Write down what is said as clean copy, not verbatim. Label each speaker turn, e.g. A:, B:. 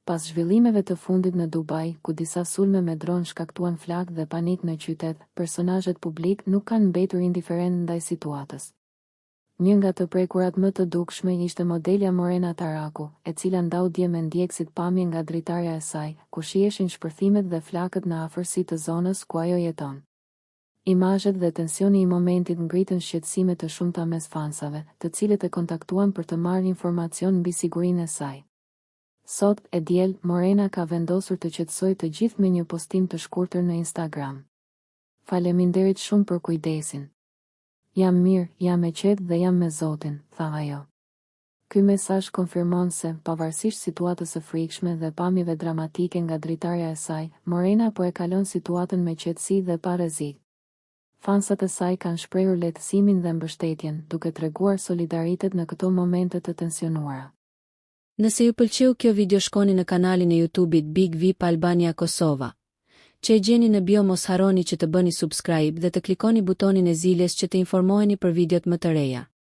A: Pas zhvillimeve të fundit në Dubai, ku disa sulme me dron shkaktuan flak dhe panik në qytet, personazhet publik nuk kanë mbetur indiferent ndaj situatës. Një nga të prekurat më të dukshme ishte modelja Morena Taraku, e cila ndau dje me ndjekësit pamje nga dritarja e saj, ku shieshin shpërthimet dhe flakët në afërsi të zonës ku ajo jeton. Imazhet dhe tensioni i momentit ngritën shqetësime të shumta mes fansave, të cilët e kontaktuan për të marrë informacion mbi sigurinë e saj. Sot, e diel, Morena ka vendosur të qetësojë të gjithë me një postim të shkurtër në Instagram. Faleminderit shumë për kujdesin. Jam mirë, jam e qetë dhe jam me Zotin, tha ajo. Ky mesazh konfirmon se, pavarësisht situatës së frikshme dhe pamjeve dramatike nga dritarja e saj, Morena po e kalon situatën me qetësi dhe pa rrezik. Fansat e saj kanë shprehur lehtësimin dhe mbështetjen, duke treguar solidaritet në këto momente të tensionuara.
B: Nëse ju pëlqeu kjo video, shkoni në kanalin e YouTube-it Big VIP Albania Kosova, që e gjeni në bio. Mos harroni që të bëni subscribe dhe të klikoni butonin e ziljes që të informoheni për videot më të reja.